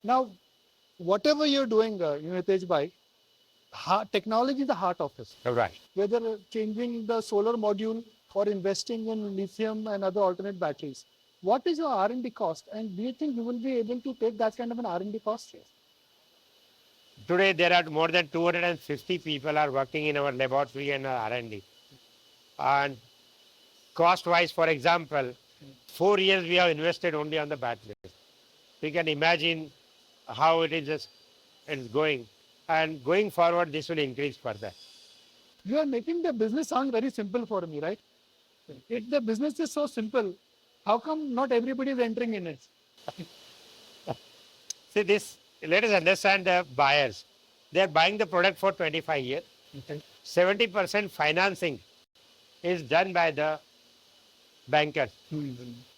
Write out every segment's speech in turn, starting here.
Now, whatever you're doing, Hitesh bhai, technology is the heart of it. Right. Whether changing the solar module or investing in lithium and other alternate batteries. What is your R&D cost? And do you think you will be able to take that kind of an R&D cost? Today, there are more than 250 people are working in our laboratory and our R&D. And cost-wise, for example, 4 years we have invested only on the batteries. We can imagine how it's going. And going forward, this will increase further. You are making the business sound very simple for me, right? If the business is so simple, how come not everybody is entering in it? See this, let us understand the buyers. They are buying the product for 25 years. 70% financing is done by the bankers.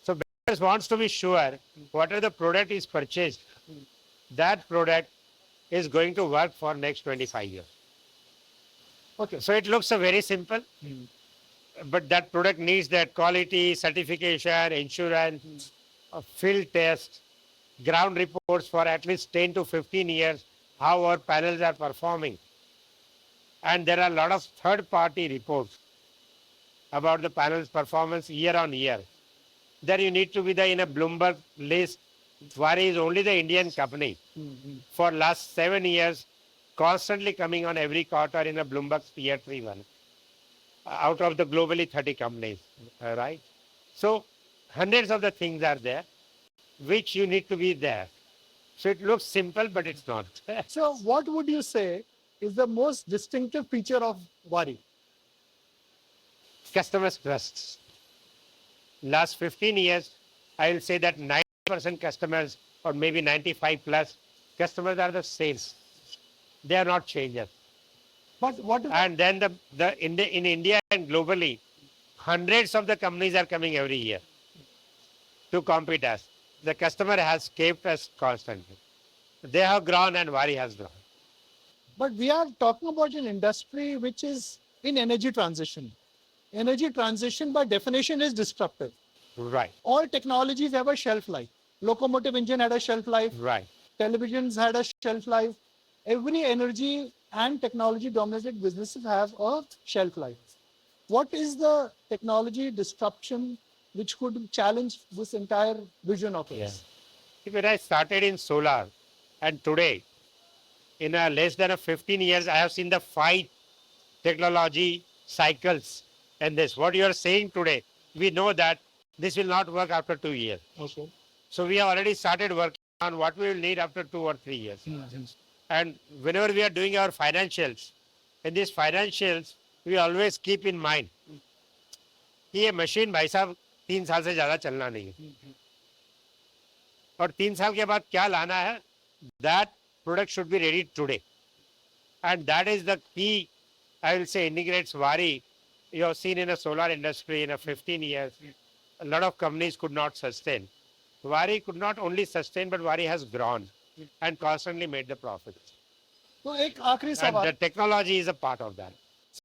So bankers wants to be sure whatever the product is purchased, that product is going to work for next 25 years. Okay. So it looks very simple, but that product needs that quality, certification, insurance, a field test, ground reports for at least 10 to 15 years, how our panels are performing. And there are a lot of third-party reports about the panel's performance year on year. There you need to be in a Bloomberg list. Waaree is only the Indian company. For last 7 years, constantly coming on every quarter in a Bloomberg Tier 3 one. Out of the globally 30 companies, right? So hundreds of the things are there, which you need to be there. So it looks simple, but it's not. So what would you say is the most distinctive feature of Waaree? Customers' trust. Last 15 years, I will say that 90% customers, or maybe 95 plus, customers are the same. They are not changers. But what is And then in India and globally, hundreds of the companies are coming every year to compete us. The customer has kept us constantly. They have grown and Waaree has grown. But we are talking about an industry which is in energy transition. Energy transition by definition is disruptive. Right. All technologies have a shelf life. Locomotive engine had a shelf life. Right. Televisions had a shelf life. Every energy and technology dominated businesses have a shelf life. What is the technology disruption which could challenge this entire vision of it? Yeah. When I started in solar and today, in a less than 15 years, I have seen the 5 technology cycles. And this, what you are saying today, we know that this will not work after 2 years. Okay. So we have already started working on what we will need after 2 or 3 years. And whenever we are doing our financials, in these financials, we always keep in mind कि ये machine भाई साहब 3 साल से ज़्यादा चलना नहीं है और 3 साल के बाद क्या लाना है, that product should be ready today. And that is the key, I will say, integrates Waaree. You have seen in a solar industry in 15 years, a lot of companies could not sustain. Waaree could not only sustain, but Waaree has grown and constantly made the profits. तो एक आखिरी And सवाल the technology is a part of that.